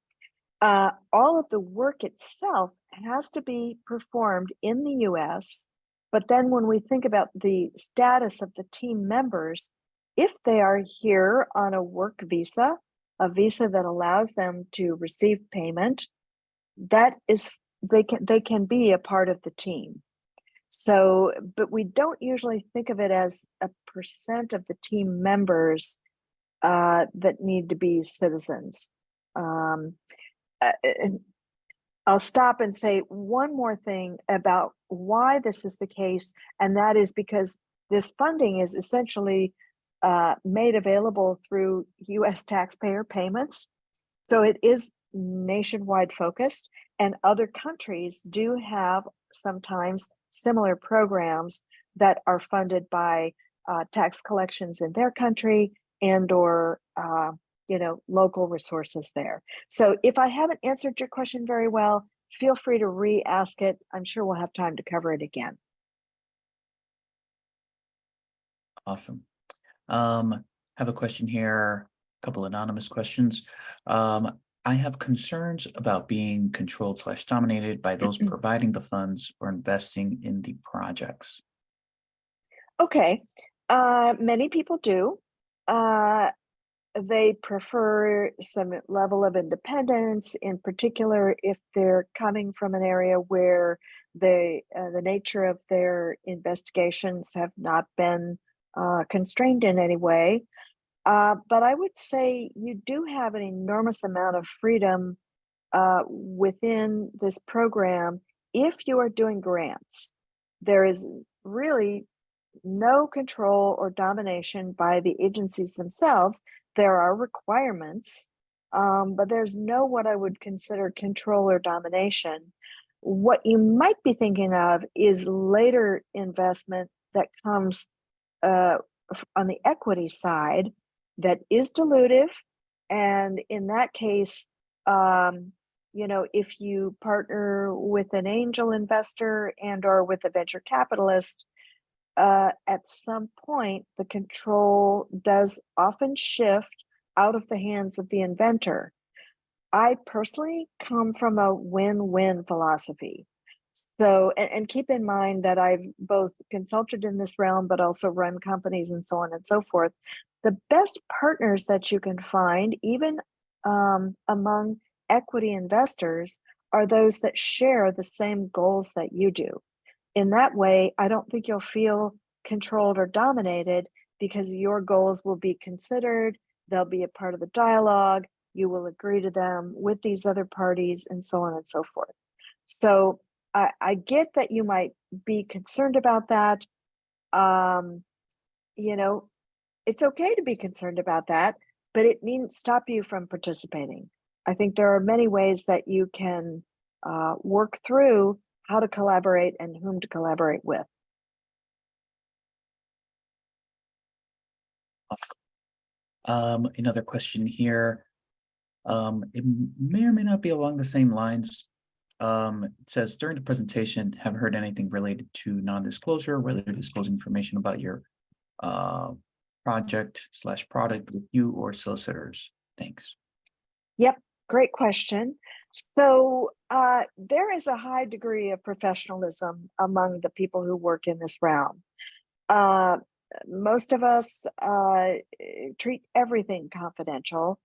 All of the work itself has to be performed in the US, but then when we think about the status of the team members, if they are here on a work visa, a visa that allows them to receive payment, that is, they can be a part of the team. So, but we don't usually think of it as a percent of the team members that need to be citizens. I'll stop and say one more thing about why this is the case, and that is because this funding is essentially made available through US taxpayer payments. So it is nationwide focused, and other countries do have sometimes similar programs that are funded by tax collections in their country and or local resources there. So if I haven't answered your question very well, feel free to re-ask it. I'm sure we'll have time to cover it again. Awesome. Have a question here, a couple anonymous questions. I have concerns about being controlled / dominated by those providing the funds or investing in the projects. Okay, many people do. They prefer some level of independence, in particular if they're coming from an area where the nature of their investigations have not been constrained in any way. But I would say you do have an enormous amount of freedom within this program if you are doing grants. There is really no control or domination by the agencies themselves. There are requirements, but there's no what I would consider control or domination. What you might be thinking of is later investment that comes on the equity side that is dilutive. And in that case, if you partner with an angel investor and or with a venture capitalist, at some point, the control does often shift out of the hands of the inventor. I personally come from a win-win philosophy. So, and keep in mind that I've both consulted in this realm, but also run companies and so on and so forth. The best partners that you can find, even among equity investors, are those that share the same goals that you do. In that way, I don't think you'll feel controlled or dominated because your goals will be considered, they'll be a part of the dialogue, you will agree to them with these other parties, and so on and so forth. So I get that you might be concerned about that. It's okay to be concerned about that, but it needn't stop you from participating. I think there are many ways that you can work through how to collaborate and whom to collaborate with. Awesome. Another question here. It may or may not be along the same lines. It says, during the presentation, haven't heard anything related to non-disclosure, whether disclosing information about your project/product with you or solicitors. Thanks. Yep, great question. So there is a high degree of professionalism among the people who work in this realm. Most of us treat everything confidential.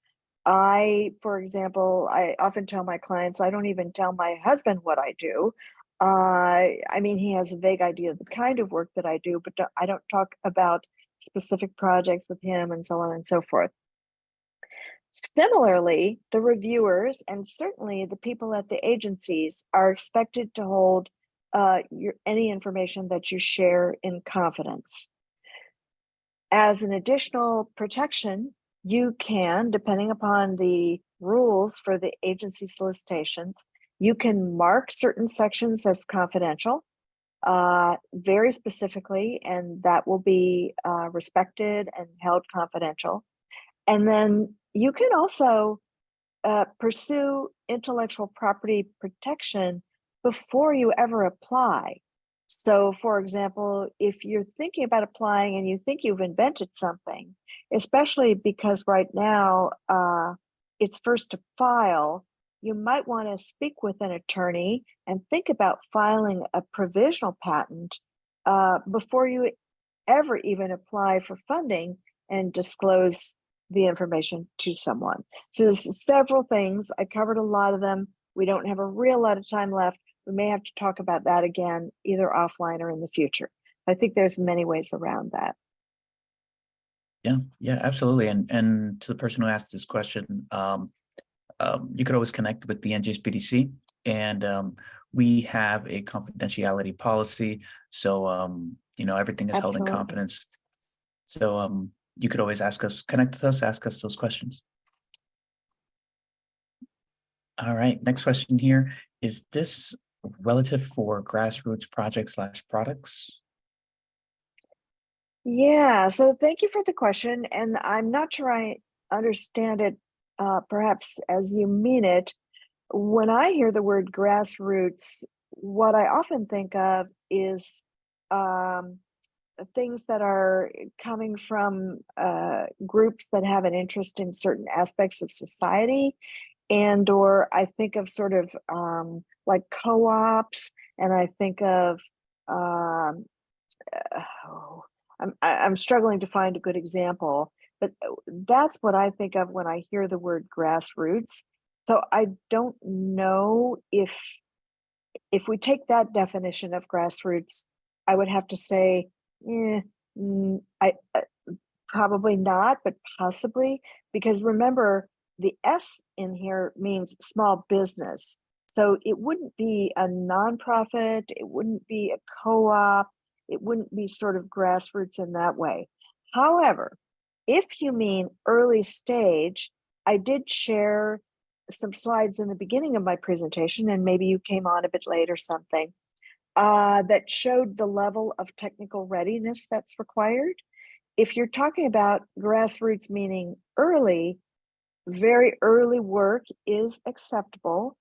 For example, I often tell my clients, I don't even tell my husband what I do. I mean, he has a vague idea of the kind of work that I do, but I don't talk about specific projects with him and so on and so forth. Similarly, the reviewers and certainly the people at the agencies are expected to hold any information that you share in confidence. As an additional protection, you can, depending upon the rules for the agency solicitations, you can mark certain sections as confidential very specifically, and that will be respected and held confidential. And then you can also pursue intellectual property protection before you ever apply. So, for example, if you're thinking about applying and you think you've invented something, especially because right now it's first to file, you might want to speak with an attorney and think about filing a provisional patent before you ever even apply for funding and disclose the information to someone. So there's several things. I covered a lot of them. We don't have a real lot of time left. We may have to talk about that again, either offline or in the future. I think there's many ways around that. Yeah, absolutely. And to the person who asked this question, you could always connect with the NJSBDC, and we have a confidentiality policy. So everything is held in confidence. So you could always connect with us, ask us those questions. All right, next question here. Is this relative for grassroots projects/products? Yeah, so thank you for the question. And I'm not sure I understand it perhaps as you mean it. When I hear the word grassroots, what I often think of is things that are coming from groups that have an interest in certain aspects of society, or I think of sort of like co-ops, and I think of I'm struggling to find a good example, but that's what I think of when I hear the word grassroots. So I don't know if we take that definition of grassroots, I would have to say, I probably not, but possibly, because remember, the S in here means small business. So it wouldn't be a nonprofit, it wouldn't be a co-op, it wouldn't be sort of grassroots in that way. However, if you mean early stage, I did share some slides in the beginning of my presentation, and maybe you came on a bit late or something, that showed the level of technical readiness that's required. If you're talking about grassroots meaning early, very early work is acceptable.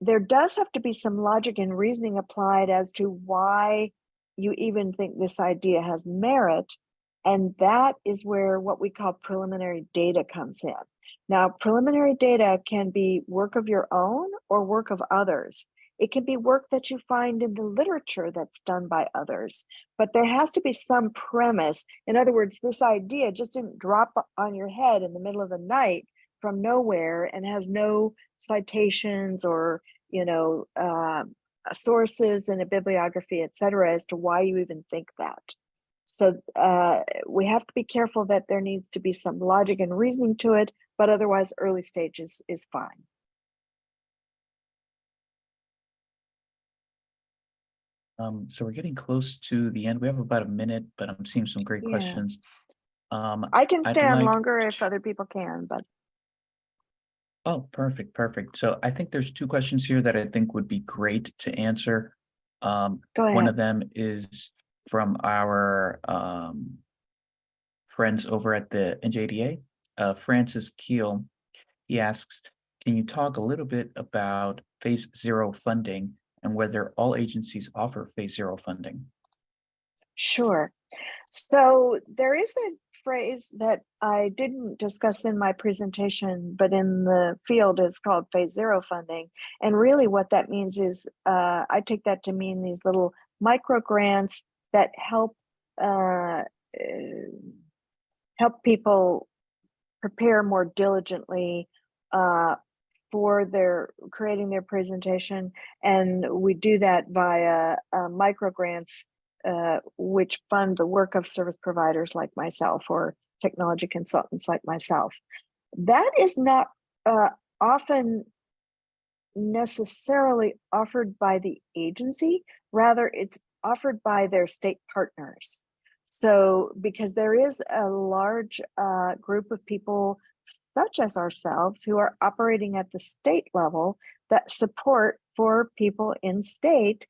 There does have to be some logic and reasoning applied as to why you even think this idea has merit. And that is where what we call preliminary data comes in. Now, preliminary data can be work of your own or work of others. It can be work that you find in the literature that's done by others, but there has to be some premise. In other words, this idea just didn't drop on your head in the middle of the night from nowhere and has no citations or sources in a bibliography, et cetera, as to why you even think that. So we have to be careful that there needs to be some logic and reasoning to it, but otherwise early stages is fine. So we're getting close to the end. We have about a minute, but I'm seeing some great questions. I can stay on longer if other people can, but Oh, perfect, perfect. So I think there's two questions here that I think would be great to answer. Go One ahead. of them is from our friends over at the NJDA, Francis Keel. He asks, can you talk a little bit about phase zero funding and whether all agencies offer phase zero funding? Sure. So there is a phrase that I didn't discuss in my presentation, but in the field is called phase zero funding. And really what that means is, I take that to mean these little micro grants that uh, help people prepare more diligently uh, for their creating their presentation. And we do that via micro grants, which fund the work of service providers like myself or technology consultants like myself. That is not often necessarily offered by the agency, rather it's offered by their state partners. So because there is a large group of people such as ourselves who are operating at the state level that support for people in state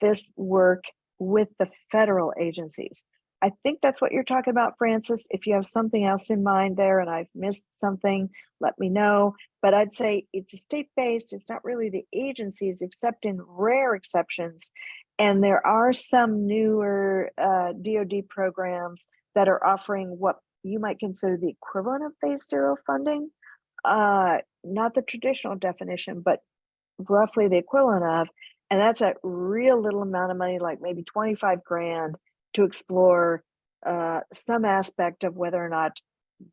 this work with the federal agencies. I think that's what you're talking about, Francis. If you have something else in mind there and I've missed something, let me know. But I'd say it's state-based. It's not really the agencies, except in rare exceptions. And there are some newer DoD programs that are offering what you might consider the equivalent of phase zero funding. Not the traditional definition, but roughly the equivalent of. And that's a real little amount of money, like maybe 25 grand, to explore some aspect of whether or not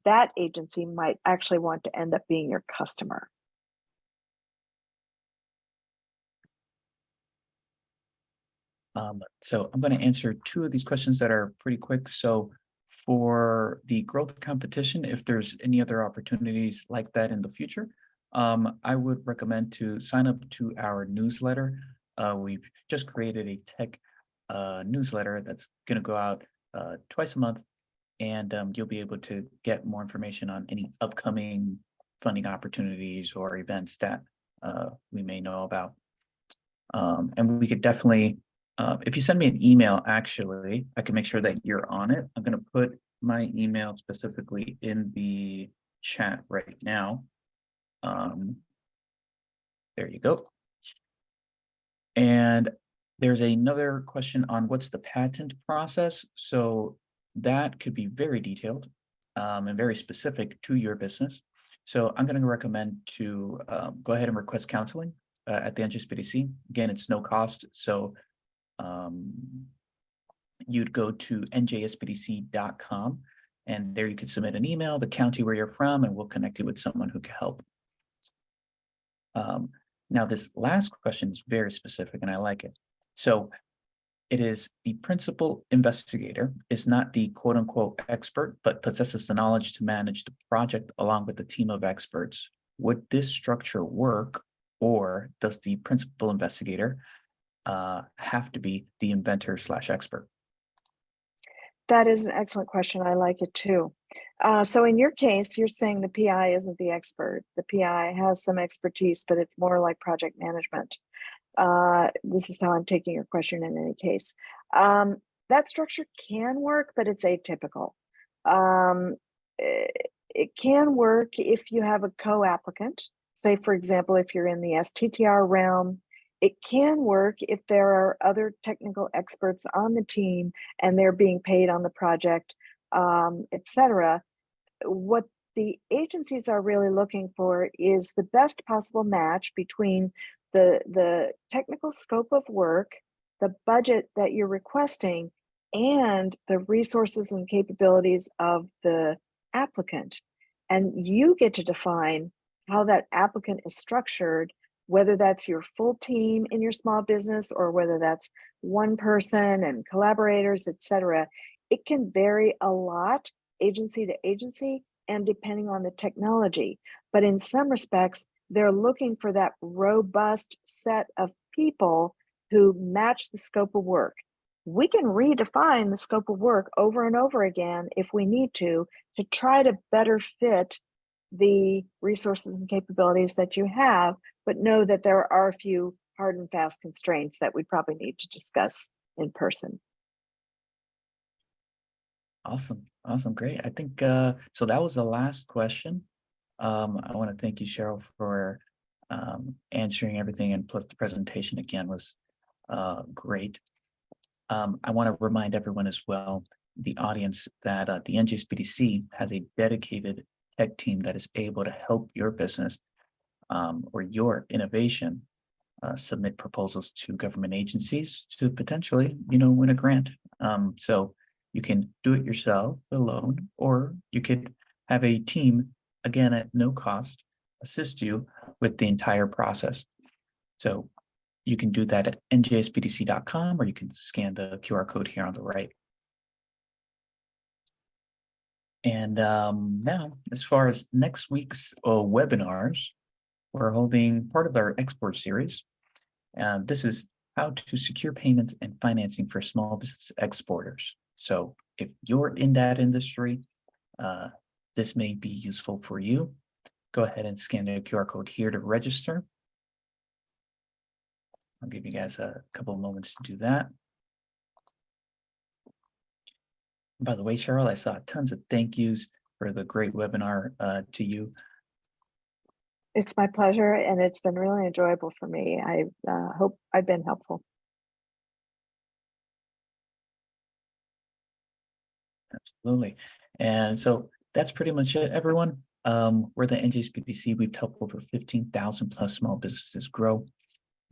that agency might actually want to end up being your customer. So I'm going to answer two of these questions that are pretty quick. So for the growth competition, if there's any other opportunities like that in the future, I would recommend to sign up to our newsletter. We've just created a tech newsletter that's going to go out twice a month, and you'll be able to get more information on any upcoming funding opportunities or events that we may know about. And we could definitely, if you send me an email, actually, I can make sure that you're on it. I'm going to put my email specifically in the chat right now. There you go. And there's another question on what's the patent process. So that could be very detailed and very specific to your business. So I'm going to recommend to go ahead and request counseling at the NJSBDC. Again, it's no cost. So you'd go to njsbdc.com and there you could submit an email, the county where you're from, and we'll connect you with someone who can help. Now, this last question is very specific and I like it. So it is the principal investigator is not the quote unquote expert, but possesses the knowledge to manage the project along with a team of experts. Would this structure work, or does the principal investigator have to be the inventor / expert? That is an excellent question. I like it too. So in your case, you're saying the PI isn't the expert. The PI has some expertise, but it's more like project management. This is how I'm taking your question in any case. That structure can work, but it's atypical. It can work if you have a co-applicant. Say, for example, if you're in the STTR realm, it can work if there are other technical experts on the team and they're being paid on the project, etc. What the agencies are really looking for is the best possible match between the technical scope of work, the budget that you're requesting, and the resources and capabilities of the applicant. And you get to define how that applicant is structured, whether that's your full team in your small business or whether that's one person and collaborators, etc. It can vary a lot agency to agency and depending on the technology. But in some respects, they're looking for that robust set of people who match the scope of work. We can redefine the scope of work over and over again if we need to try to better fit the resources and capabilities that you have, but know that there are a few hard and fast constraints that we probably need to discuss in person. Awesome. Awesome. Great. I think so that was the last question. I want to thank you, Cheryl, for answering everything, and plus the presentation again was great. I want to remind everyone as well, the audience, that the NJSBDC has a dedicated tech team that is able to help your business or your innovation submit proposals to government agencies to potentially, win a grant. So you can do it yourself alone, or you could have a team, again, at no cost, assist you with the entire process. So you can do that at njsbdc.com, or you can scan the QR code here on the right. And now, as far as next week's webinars, we're holding part of our export series. This is how to secure payments and financing for small business exporters. So if you're in that industry, this may be useful for you. Go ahead and scan the QR code here to register. I'll give you guys a couple of moments to do that. By the way, Cheryl, I saw tons of thank yous for the great webinar to you. It's my pleasure, and it's been really enjoyable for me. I hope I've been helpful. Absolutely. And so that's pretty much it, everyone. We're the NJSBDC. We've helped over 15,000 plus small businesses grow.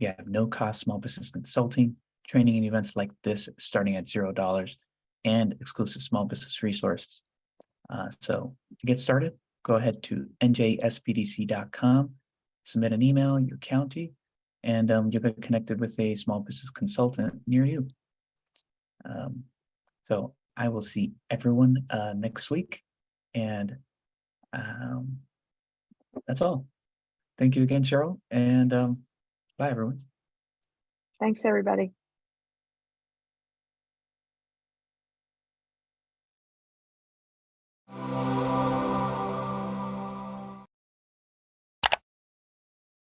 We have no cost small business consulting, training, and events like this starting at $0, and exclusive small business resources. So to get started, go ahead to njsbdc.com, submit an email, your county, and you'll get connected with a small business consultant near you. So I will see everyone next week, and that's all. Thank you again, Cheryl, and bye, everyone. Thanks, everybody.